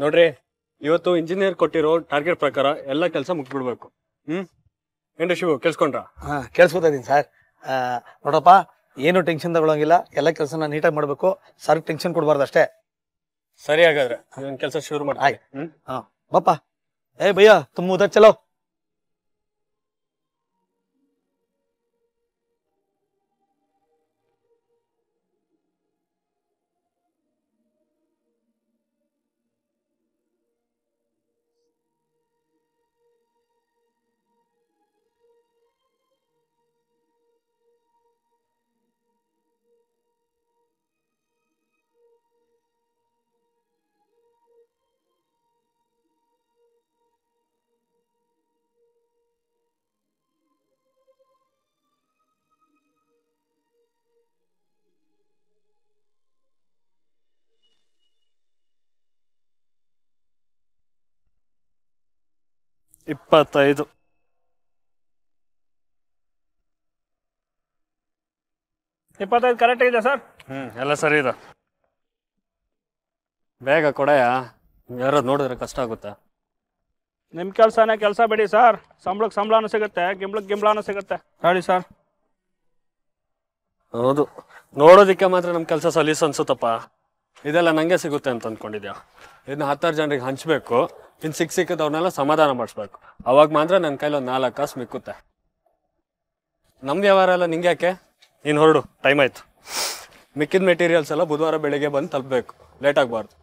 ನೋಡ್ರಿ, ಇವತ್ತು ಇಂಜಿನಿಯರ್ ಕೊಟ್ಟಿರೋ ಟಾರ್ಗೆಟ್ ಪ್ರಕಾರ ಎಲ್ಲ ಕೆಲಸ ಮುಗ್ಬಿಡ್ಬೇಕು. ಏನ್ರಿ ಶಿವು, ಕೇಳಿಸ್ಕೊಂಡ್ರ? ಕೇಳಿಸ್ಕೊತಾ ಇದೀನಿ ಸರ್. ನೋಡಪ್ಪ, ಏನು ಟೆನ್ಷನ್ ತಗೊಳಂಗಿಲ್ಲ, ಎಲ್ಲ ಕೆಲಸನ ನೀಟಾಗಿ ಮಾಡ್ಬೇಕು. ಸರ್ ಟೆನ್ಷನ್ ಕೊಡಬಾರ್ದು ಅಷ್ಟೇ. ಸರಿ, ಹಾಗಾದ್ರೆ ಕೆಲಸ ಶುರು ಮಾಡಿ. ಬಾಪ. ಏ ಭಯ್ಯ, ತುಮ್ ಉಧರ್ ಚಲೋ. ಇಪ್ಪತ್ತೈದು. ಕರೆಕ್ಟ್ ಇದೆ ಸರ್. ಎಲ್ಲ ಸರಿ ಇದೆ. ಬೇಗ ಕೊಡಯ್ಯ, ಯಾರು ನೋಡಿದ್ರೆ ಕಷ್ಟ ಆಗುತ್ತೆ. ನಿಮ್ಮ ಕೆಲಸನೇ ಕೆಲಸ ಬಿಡಿ ಸರ್. ಸಂಬಳಕ್ಕೆ ಸಂಬಳನೂ ಸಿಗುತ್ತೆ, ಗಿಂಬಳನೂ ಸಿಗುತ್ತೆ. ಹೇಳಿ ಸರ್. ಹೌದು, ನೋಡೋದಿಕ್ಕೆ ಮಾತ್ರ ನಮ್ಮ ಕೆಲಸ ಸಲೀಸು ಅನ್ಸುತ್ತಪ್ಪ. ಇದೆಲ್ಲ ನಂಗೆ ಸಿಗುತ್ತೆ ಅಂತ ಅಂದ್ಕೊಂಡಿದ್ಯಾ? ಇದನ್ನ 10 ಜನರಿಗೆ ಹಂಚ್ಬೇಕು. ಇನ್ನು ಸಿಕ್ಕದವ್ರನ್ನೆಲ್ಲ ಸಮಾಧಾನ ಮಾಡಿಸ್ಬೇಕು. ಅವಾಗ ಮಾತ್ರ ನನ್ನ ಕೈಲಿ ಒಂದು 4 ಕಾಸು ಮಿಕ್ಕುತ್ತೆ. ನಮ್ಮ ವ್ಯವಹಾರ ಎಲ್ಲ ನಿಂಗೆ ಯಾಕೆ? ನೀನು ಹೊರಡು, ಟೈಮ್ ಆಯ್ತು. ಮಿಕ್ಕಿದ ಮೆಟೀರಿಯಲ್ಸ್ ಎಲ್ಲ ಬುಧವಾರ ಬೆಳಿಗ್ಗೆ ಬಂದು ತಲುಪಬೇಕು, ಲೇಟ್ ಆಗಬಾರ್ದು.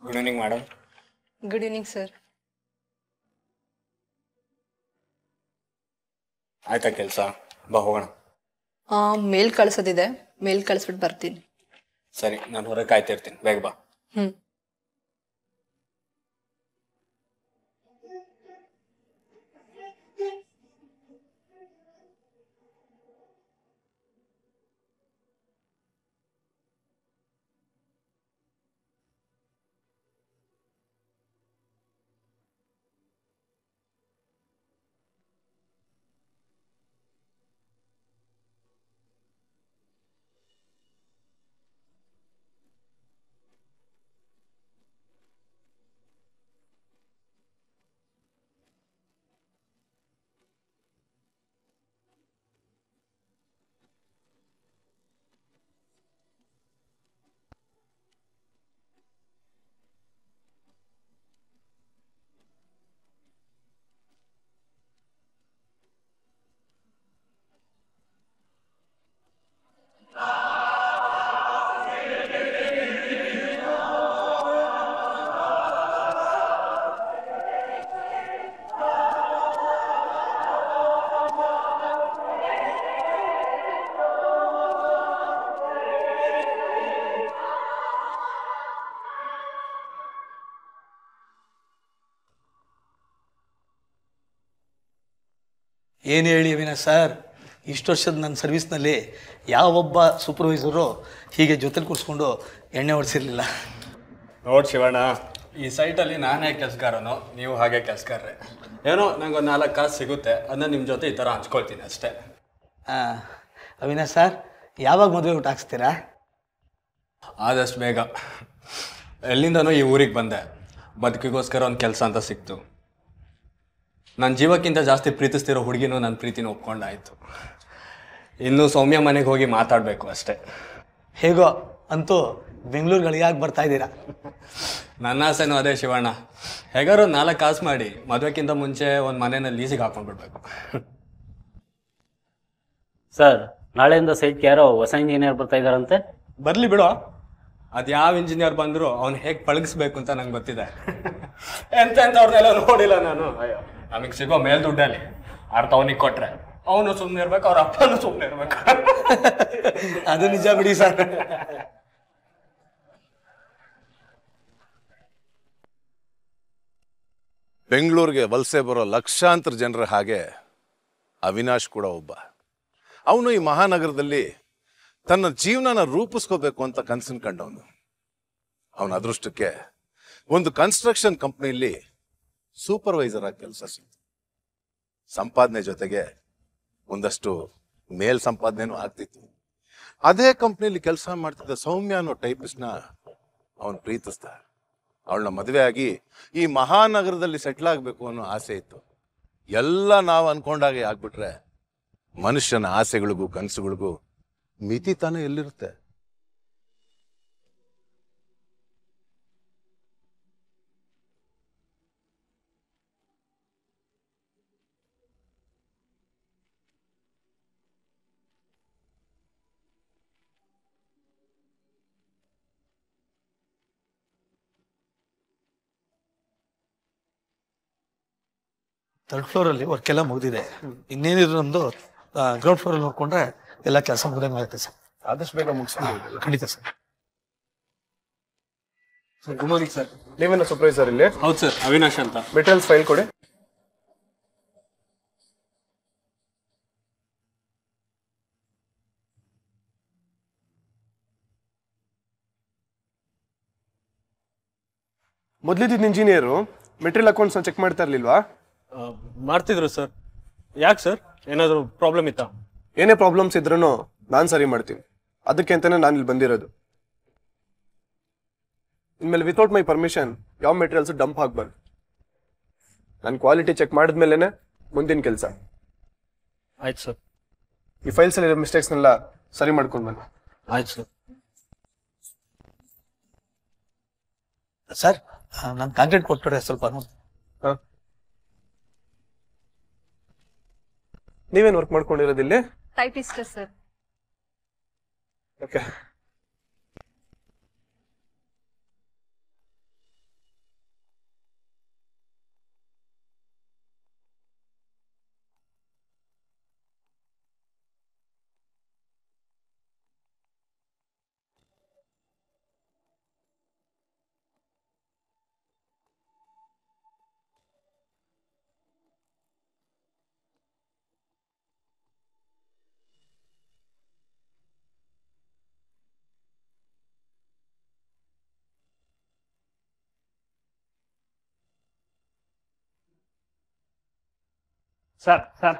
Good evening madam. Good evening sir. ಆಯ್ತಾ ಕೆಲಸ? ಬಾ ಹೋಗೋಣ. ಮೇಲ್ ಕಳ್ಸೋದಿದೆ, ಮೇಲ್ ಕಳಿಸ್ಬಿಟ್ಟು ಬರ್ತೀನಿ. ಸರಿ, ನಾನು ಹೊರಗೆ ಕಾಯ್ತಿರ್ತೀನಿ, ಬೇಗ ಬಾ. ಏನು ಹೇಳಿ ಅವಿನಾಶ್ ಸರ್, ಇಷ್ಟು ವರ್ಷದ ನನ್ನ ಸರ್ವಿಸ್ನಲ್ಲಿ ಯಾವೊಬ್ಬ ಸೂಪರ್ವೈಸರು ಹೀಗೆ ಜೊತೆಲಿ ಕೂರಿಸ್ಕೊಂಡು ಎಣ್ಣೆ ಹೊಡಿಸಿರ್ಲಿಲ್ಲ. ನೋಡಿ ಶಿವಣ್ಣ, ಈ ಸೈಟಲ್ಲಿ ನಾನೇ ಕೆಲಸಗಾರನು, ನೀವು ಹಾಗೆ ಕೆಲಸಗಾರ್ರೆ. ಏನೋ ನಂಗೊಂದು 4 ಕಾಸು ಸಿಗುತ್ತೆ, ಅದನ್ನ ನಿಮ್ಮ ಜೊತೆ ಈ ಥರ ಹಂಚ್ಕೊಳ್ತೀನಿ ಅಷ್ಟೇ. ಅವಿನಾಶ್ ಸರ್, ಯಾವಾಗ ಮದುವೆ ಊಟ ಹಾಕ್ಸ್ತೀರಾ? ಆದಷ್ಟು ಬೇಗ. ಎಲ್ಲಿಂದನೋ ಈ ಊರಿಗೆ ಬಂದೆ, ಬದುಕಿಗೋಸ್ಕರ ಒಂದು ಕೆಲಸ ಅಂತ ಸಿಕ್ತು. ನನ್ನ ಜೀವಕ್ಕಿಂತ ಜಾಸ್ತಿ ಪ್ರೀತಿಸ್ತಿರೋ ಹುಡುಗಿನೂ ನನ್ನ ಪ್ರೀತಿನ ಒಪ್ಕೊಂಡಾಯಿತು. ಇನ್ನು ಸೌಮ್ಯ ಮನೆಗೆ ಹೋಗಿ ಮಾತಾಡಬೇಕು ಅಷ್ಟೇ. ಹೇಗೋ ಅಂತೂ ಬೆಂಗಳೂರುಗಳಿಗೆ ಯಾಕೆ ಬರ್ತಾ ಇದ್ದೀರಾ? ನನ್ನ ಆಸೆನೂ ಅದೇ ಶಿವಣ್ಣ. ಹೇಗಾರು 4 ಕಾಸು ಮಾಡಿ ಮದುವೆಕ್ಕಿಂತ ಮುಂಚೆ ಒಂದು ಮನೆನ ಲೀಸಿಗೆ ಹಾಕೊಂಡ್ಬಿಡ್ಬೇಕು. ಸರ್, ನಾಳೆಯಿಂದ ಸೈಟ್ಗೆ ಯಾರೋ ಹೊಸ ಇಂಜಿನಿಯರ್ ಬರ್ತಾ ಇದ್ದಾರಂತೆ. ಬರಲಿ ಬಿಡು, ಅದು ಯಾವ ಇಂಜಿನಿಯರ್ ಬಂದರೂ ಅವ್ನು ಹೇಗೆ ಪಳಗಿಸ್ಬೇಕು ಅಂತ ನಂಗೆ ಗೊತ್ತಿದೆ. ಎಂತೆಂಥವ್ರನ್ನೆಲ್ಲ ನೋಡಿಲ್ಲ ನಾನು. ಅಯ್ಯೋ, ನಮಗೆ ಸಿಗೋ ಮೇಲ್ ದುಡ್ಡಲ್ಲಿ ಅರ್ಥ ಅವನಿಗೆ ಕೊಟ್ರೆ ಅವನು ಸುಮ್ಮನೆ ಇರ್ಬೇಕು, ಅವ್ರ ಅಪ್ಪನೂ ಸುಮ್ಮನೆ ಇರ್ಬೇಕು. ಅದು ನಿಜ ಬಿಡಿ ಸರ್. ಬೆಂಗಳೂರಿಗೆ ವಲಸೆ ಬರೋ ಲಕ್ಷಾಂತರ ಜನರ ಹಾಗೆ ಅವಿನಾಶ್ ಕೂಡ ಒಬ್ಬ. ಅವನು ಈ ಮಹಾನಗರದಲ್ಲಿ ತನ್ನ ಜೀವನನ ರೂಪಿಸ್ಕೋಬೇಕು ಅಂತ ಕನಸನ್ ಕಂಡವನು. ಅವನ ಅದೃಷ್ಟಕ್ಕೆ ಒಂದು ಕನ್ಸ್ಟ್ರಕ್ಷನ್ ಕಂಪ್ನಿಯಲ್ಲಿ ಸೂಪರ್ವೈಸರ್ ಆಗಿ ಕೆಲಸ ಸಿಕ್ತು. ಸಂಪಾದನೆ ಜೊತೆಗೆ ಒಂದಷ್ಟು ಮೇಲ್ ಸಂಪಾದನೆನೂ ಆಗ್ತಿತ್ತು. ಅದೇ ಕಂಪ್ನಿಯಲ್ಲಿ ಕೆಲಸ ಮಾಡ್ತಿದ್ದ ಸೌಮ್ಯ ಅನ್ನೋ ಟೈಪಿಸ್ಟ್ನ ಅವನು ಪ್ರೀತಿಸ್ದ. ಅವಳನ್ನ ಮದುವೆ ಆಗಿ ಈ ಮಹಾನಗರದಲ್ಲಿ ಸೆಟ್ಲ್ ಆಗಬೇಕು ಅನ್ನೋ ಆಸೆ ಇತ್ತು. ಎಲ್ಲ ನಾವು ಅನ್ಕೊಂಡಾಗೆ ಆಗ್ಬಿಟ್ರೆ ಮನುಷ್ಯನ ಆಸೆಗಳಿಗೂ ಕನಸುಗಳಿಗೂ ಮಿತಿ ತಾನೇ ಎಲ್ಲಿರುತ್ತೆ? ಥರ್ಡ್ ಫ್ಲೋರಲ್ಲಿ ವರ್ಕ್ ಎಲ್ಲ ಮುಗಿದಿದೆ. ಇನ್ನೇನಿದ್ರು ನಮ್ಮದು ಗ್ರೌಂಡ್ ಫ್ಲೋರಲ್ಲಿ ನೋಡ್ಕೊಂಡ್ರೆ ಎಲ್ಲ ಕೆಲಸ ಮುಗಿದಂಗೆ ಆಗುತ್ತೆ ಸರ್. ಆದಷ್ಟು ಬೇಗ ಮುಗಿಸ್ಕೊಂಡು. ಖಂಡಿತ ಸರ್. Good morning sir. ನೀವೇನ ಸೂಪರ್ವೈಸರ್ ಇಲ್ಲಿ? ಹೌದು ಸರ್, ಅವಿನಾಶ್ ಅಂತ. ಮೆಟೀರಿಯಲ್ಸ್ ಫೈಲ್ ಕೊಡಿ. ಮೊದಲಿದ್ದ ಇಂಜಿನಿಯರು ಮೆಟೀರಿಯಲ್ ಅಕೌಂಟ್ಸ್ನ ಚೆಕ್ ಮಾಡ್ತಾ ಇರ್ಲಿಲ್ವಾ? ಮಾಡ್ತಿದ್ರು ಸರ್. ಯಾಕೆ ಸರ್, ಏನಾದರೂ ಪ್ರಾಬ್ಲಮ್ ಇತ್ತಾ? ಏನೇ ಪ್ರಾಬ್ಲಮ್ಸ್ ಇದ್ರೂ ನಾನು ಸರಿ ಮಾಡ್ತೀನಿ. ಅದಕ್ಕೆ ಅಂತಾನೆ ನಾನು ಇಲ್ಲಿ ಬಂದಿರೋದು. ಇನ್ಮೇಲೆ ವಿತೌಟ್ ಮೈ ಪರ್ಮಿಷನ್ ಯಾವ ಮೆಟೀರಿಯಲ್ಸ್ ಡಂಪ್ ಆಗ್ಬಾರ್ದು. ನಾನು ಕ್ವಾಲಿಟಿ ಚೆಕ್ ಮಾಡಿದ್ಮೇಲೆ ಮುಂದಿನ ಕೆಲಸ. ಆಯ್ತು ಸರ್. ಈ ಫೈಲ್ಸ್ ಅಲ್ಲಿ ಮಿಸ್ಟೇಕ್ಸ್ನೆಲ್ಲ ಸರಿ ಮಾಡ್ಕೊಂಡು ಬನ್ನಿ. ಆಯ್ತು ಸರ್. ಸರ್ ನಾನು ಕಾಂಕ್ರೀಟ್ ಕೊಟ್ಬಿಡ್ರೆ ಸ್ವಲ್ಪ ನೋಡಿ. ಹಾಂ, ನೀವೇನು ವರ್ಕ್ ಮಾಡ್ಕೊಂಡಿರೋದಿಲ್ಲಿ? Typist sir. Okay. Sir sir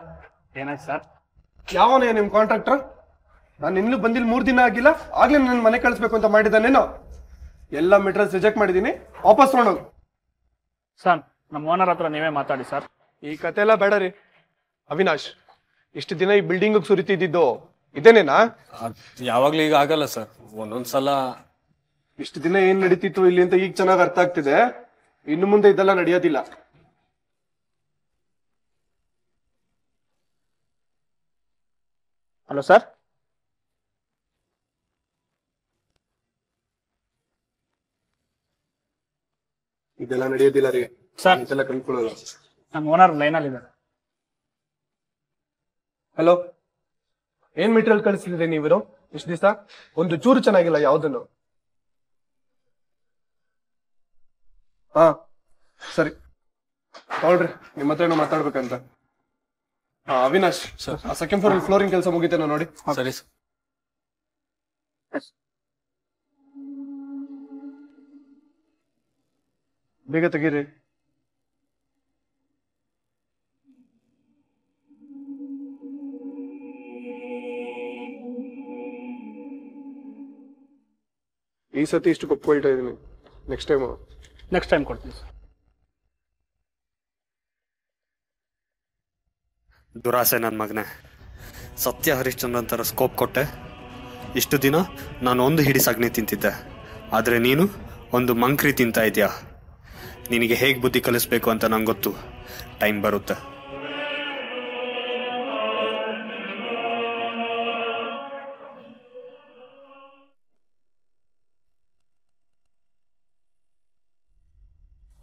ಏನಾಯ್ತು ಸರ್? ಯಾವನೇ ನಿಮ್ ಕಾಂಟ್ರಾಕ್ಟರ್? ನಾನು ಇನ್ನೂ ಬಂದಿಲ್ಲ, 3 ದಿನ ಆಗಿಲ್ಲ, ಆಗ್ಲೇ ನನ್ನ ಮನೆ ಕಳಿಸ್ಬೇಕು ಅಂತ ಮಾಡಿದ್ದಾನೇನೋ. ಎಲ್ಲ ಮೆಟೀರಿಯಲ್ಸ್ ರಿಜೆಕ್ಟ್ ಮಾಡಿದ್ದೀನಿ, ವಾಪಸ್ ತೊಗೊಂಡೋಗು. ಸರ್ ನಮ್ಮ ಓನರ್ ಹತ್ರ ನೀವೇ ಮಾತಾಡಿ ಸರ್. ಈ ಕತೆ ಎಲ್ಲ ಬೇಡ ರೀ. ಅವಿನಾಶ್, ಇಷ್ಟು ದಿನ ಈ ಬಿಲ್ಡಿಂಗ್ ಸುರಿತಿದ್ದು ಇದೇನೇನಾ? ಯಾವಾಗಲೂ ಈಗ ಆಗಲ್ಲ ಸರ್. ಒಂದೊಂದ್ಸಲ ಇಷ್ಟು ದಿನ ಏನ್ ನಡೀತಿತ್ತು ಇಲ್ಲಿ ಅಂತ ಈಗ ಚೆನ್ನಾಗಿ ಅರ್ಥ ಆಗ್ತಿದೆ. ಇನ್ನು ಮುಂದೆ ಇದೆಲ್ಲ ನಡೆಯೋದಿಲ್ಲ. Hello sir. ಇದೆಲ್ಲ ನಡೆಯೋದಿಲ್ಲ ರೀ ಸರ್ ಇದೆಲ್ಲ ಕಂಡ್ಕೊಳ್ಳೋದು. ನಮ್ಮ ಓನರ್ ಲೈನಲ್ಲಿ ಇದ್ದಾರೆ. ಹಲೋ, ಏನ್ ಮೆಟೀರಿಯಲ್ ಕಳಿಸಿದ್ರಿ ನೀವು ಇಷ್ಟು ದಿವಸ? ಒಂದು ಚೂರು ಚೆನ್ನಾಗಿಲ್ಲ ಯಾವ್ದನ್ನು. ಹಾ ಸರಿ ತಗೊಳ್ರಿ, ನಿಮ್ಮ ಹತ್ರ ಏನೋ ಮಾತಾಡ್ಬೇಕಂತ. Avinash sir, second floor flooring ಕೆಲಸ ಮುಗಿತೇನೋ ನೋಡಿ. ಸರಿ ಸರ್. ಬೇಗ ತೆಗೀರಿ. ಈ ಸತಿ ಇಷ್ಟು ಕೊಪ್ಕೊಳ್ತಾ ಇದೀನಿ, ನೆಕ್ಸ್ಟ್ ಟೈಮ್ ಕೊಡ್ತೀನಿ ಸರ್. ದುರಾಸೆ ನನ್ನ ಮಗನೇ. ಸತ್ಯ ಹರಿಶ್ಚಂದ್ರನ್ ಥರ ಸ್ಕೋಪ್ ಕೊಟ್ಟೆ. ಇಷ್ಟು ದಿನ ನಾನು ಒಂದು ಹಿಡಿ ಸಗಣಿ ತಿಂತಿದ್ದೆ, ಆದರೆ ನೀನು ಒಂದು ಮಂಕ್ರಿ ತಿಂತಾ ಇದೆಯಾ. ನಿನಗೆ ಹೇಗೆ ಬುದ್ಧಿ ಕಲಿಸ್ಬೇಕು ಅಂತ ನಂಗೆ ಗೊತ್ತು. ಟೈಮ್ ಬರುತ್ತೆ.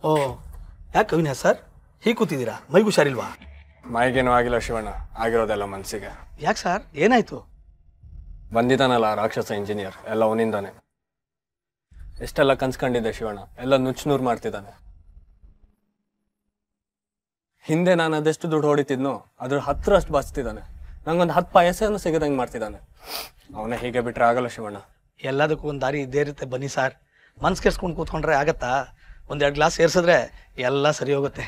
ಓ, ಯಾಕೆ ಅವಿನಾಶ್ ಸರ್ ಹೀಗೆ ಕೂತಿದ್ದೀರಾ? ಮೈಗೆ ಹುಷಾರಿಲ್ವಾ? ಮೈಗೇನೂ ಆಗಿಲ್ಲ ಶಿವಣ್ಣ, ಆಗಿರೋದೆಲ್ಲ ಮನಸ್ಸಿಗೆ. ಯಾಕೆ ಸರ್, ಏನಾಯ್ತು? ಬಂದಿದ್ದಾನಲ್ಲ ರಾಕ್ಷಸ ಇಂಜಿನಿಯರ್, ಎಲ್ಲ ಅವನಿಂದಾನೆ. ಎಷ್ಟೆಲ್ಲ ಕನ್ಸ್ಕೊಂಡಿದ್ದೆ ಶಿವಣ್ಣ, ಎಲ್ಲ ನುಚ್ಚುನೂರು ಮಾಡ್ತಿದ್ದಾನೆ. ಹಿಂದೆ ನಾನು ಅದೆಷ್ಟು ದುಡ್ಡು ಹೊಡಿತಿದ್ನೋ ಅದ್ರ 10ರಷ್ಟು ಬಾಚ್ತಿದ್ದಾನೆ. ನಂಗೊಂದು 10 ಪೈಸೆನೂ ಸಿಗದಂಗೆ ಮಾಡ್ತಿದ್ದಾನೆ. ಅವನ ಹೀಗೆ ಬಿಟ್ರೆ ಆಗಲ್ಲ ಶಿವಣ್ಣ. ಎಲ್ಲದಕ್ಕೂ ಒಂದು ದಾರಿ ಇದ್ದೇ ಇರುತ್ತೆ, ಬನ್ನಿ ಸರ್. ಮನ್ಸು ಕೆಡ್ಸ್ಕೊಂಡು ಕೂತ್ಕೊಂಡ್ರೆ ಆಗತ್ತಾ? ಒಂದೆರಡು ಗ್ಲಾಸ್ ಸೇರಿಸಿದ್ರೆ ಎಲ್ಲ ಸರಿ ಹೋಗುತ್ತೆ.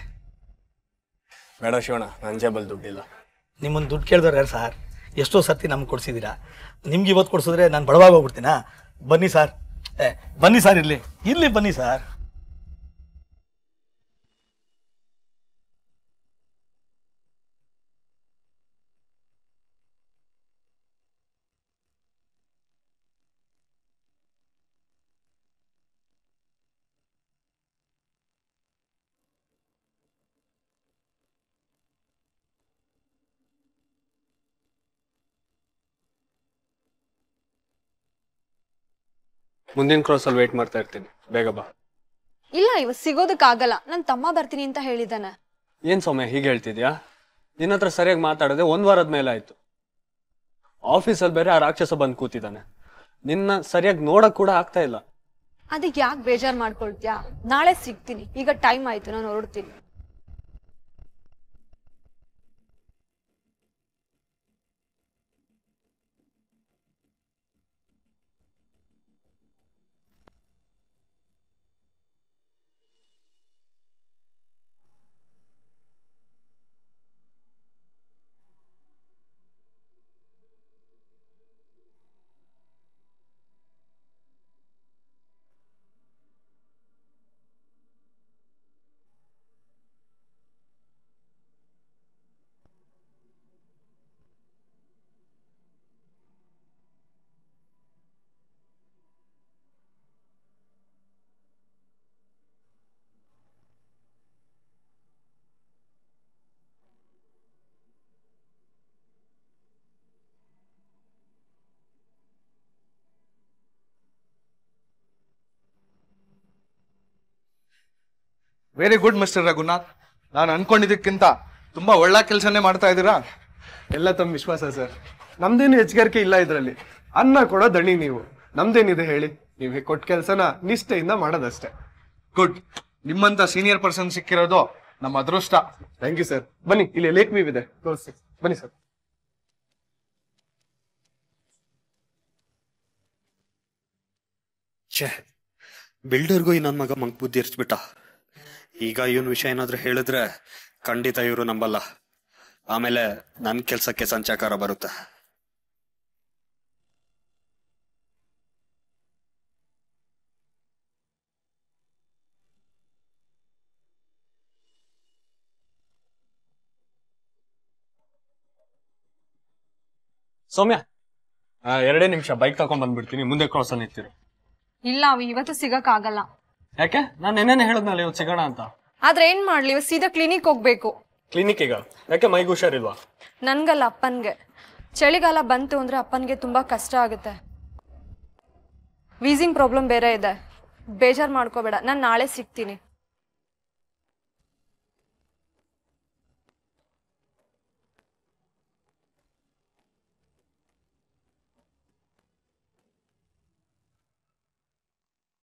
ಬೇಡ ಶಿವಣ್ಣ, ನನ್ನ ಜೇಬಲ್ಲಿ ದುಡ್ಡಿಲ್ಲ. ನಿಮ್ಮನ್ನು ದುಡ್ಡು ಕೇಳಿದವ್ರು ಯಾರು ಸರ್? ಎಷ್ಟೋ ಸರ್ತಿ ನಮ್ಗೆ ಕೊಡ್ಸಿದ್ದೀರಾ. ನಿಮ್ಗೆ ಇವತ್ತು ಕೊಡ್ಸಿದ್ರೆ ನಾನು ಬಡವಾಗ ಹೋಗ್ಬಿಡ್ತೀನಾ? ಬನ್ನಿ ಸರ್, ಬನ್ನಿ ಸರ್, ಇಲ್ಲಿ ಬನ್ನಿ ಸರ್. ಮುಂದಿನ ಕ್ರಾಸಲ್ಲಿ ವೇಟ್ ಮಾಡ್ತಾ ಇರ್ತೀನಿ, ಬೇಗ ಬಾ. ಇಲ್ಲ, ಇವತ್ತು ಸಿಗೋದಕ್ಕಾಗಲ್ಲ. ನನ್ನ ತಮ್ಮ ಬರ್ತೀನಿ ಅಂತ ಹೇಳಿದ್ದಾನೆ. ಏನ್ ಸೌಮ್ಯ ಹೀಗೆ ಹೇಳ್ತಿದ್ಯಾ? ನಿನ್ನ ಹತ್ರ ಸರಿಯಾಗಿ ಮಾತಾಡದೆ 1 ವಾರದ ಮೇಲೆ ಆಯ್ತು. ಆಫೀಸಲ್ಲಿ ಬೇರೆ ಆ ರಾಕ್ಷಸ ಬಂದು ಕೂತಿದ್ದಾನೆ. ನಿನ್ನ ಸರಿಯಾಗಿ ನೋಡಕ್ ಕೂಡ ಆಗ್ತಾ ಇಲ್ಲ. ಅದಕ್ಕೆ ಯಾಕೆ ಬೇಜಾರು ಮಾಡ್ಕೊಳ್ತೀಯಾ? ನಾಳೆ ಸಿಗ್ತೀನಿ. ಈಗ ಟೈಮ್ ಆಯ್ತು, ನಾನು ಹೊರಡ್ತೀನಿ. Very good mister Raghunath. ನಾನು ಅನ್ಕೊಂಡಿದ್ದಕ್ಕಿಂತ ತುಂಬಾ ಒಳ್ಳೆ ಕೆಲಸನೇ ಮಾಡ್ತಾ ಇದ್ದೀರಾ. ಎಲ್ಲ ತಮ್ಮ ವಿಶ್ವಾಸ ಸರ್. ನಮ್ದೇನು ಹೆಚ್ಚುಗಾರಿಕೆ ಇಲ್ಲ ಇದರಲ್ಲಿ. ಅನ್ನ ಕೊಡೋ ದಣಿ ನೀವು. ನಮ್ದೇನಿದೆ ಹೇಳಿ? ನೀವು ಕೊಟ್ಟ ಕೆಲಸನ ನಿಷ್ಠೆಯಿಂದ ಮಾಡೋದಷ್ಟೇ. ಗುಡ್. ನಿಮ್ಮಂತ ಸೀನಿಯರ್ ಪರ್ಸನ್ ಸಿಕ್ಕಿರೋದು ನಮ್ಮ ಅದೃಷ್ಟ. Thank you sir. ಬನ್ನಿ, ಇಲ್ಲಿ ಲೇಕ್ ವ್ಯೂ ಇದೆ, ತೋರಿಸಿ. ಬನ್ನಿ ಸರ್. ಛೇ, ಬಿಲ್ಡರ್ಗೂ ಈ ನನ್ನ ಮಗ ಮಂಕ್ ಬುದ್ಧಿ ಇರಿಸ್ಬಿಟ್ಟ. ಈಗ ಇವನ್ ವಿಷಯ ಏನಾದ್ರೂ ಹೇಳಿದ್ರೆ ಖಂಡಿತ ಇವರು ನಂಬಲ್ಲ. ಆಮೇಲೆ ನನ್ನ ಕೆಲ್ಸಕ್ಕೆ ಸಂಚಾಕಾರ ಬರುತ್ತೆ. ಸೌಮ್ಯ, 2 ನಿಮಿಷ ಬೈಕ್ ತಗೊಂಡ್ ಬಂದ್ಬಿಡ್ತೀನಿ. ಮುಂದೆ ಕ್ರಾಸ್ ಅಲ್ಲಿ ನಿಂತಿರು. ಇಲ್ಲ, ಅವು ಇವತ್ತು ಸಿಗಕ್ಕಾಗಲ್ಲ. ಯಾಕೆ? ನಾನು ನೆನ್ನೆನೆ ಹೇಳಿದ್ನಲ್ಲ ಇವತ್ತು ಸಿಗೋಣ ಅಂತ. ಆದ್ರೆ ಏನ್ ಮಾಡ್ಲಿ, ಇವತ್ತು ಸೀದಾ ಕ್ಲಿನಿಕ್ ಹೋಗ್ಬೇಕು. ಕ್ಲಿನಿಕ್ ಈಗ ಯಾಕೆ? ಮೈಗೆ ಹುಷಾರಿಲ್ವಾ? ನನ್ಗಲ್ಲ, ಅಪ್ಪನ್ಗೆ. ಚಳಿಗಾಲ ಬಂತು ಅಂದ್ರೆ ಅಪ್ಪನ್ಗೆ ತುಂಬಾ ಕಷ್ಟ ಆಗುತ್ತೆ. ವೀಸಿಂಗ್ ಪ್ರಾಬ್ಲಮ್ ಬೇರೆ ಇದೆ. ಬೇಜಾರ್ ಮಾಡ್ಕೋಬೇಡ, ನಾನು ನಾಳೆ ಸಿಗ್ತೀನಿ.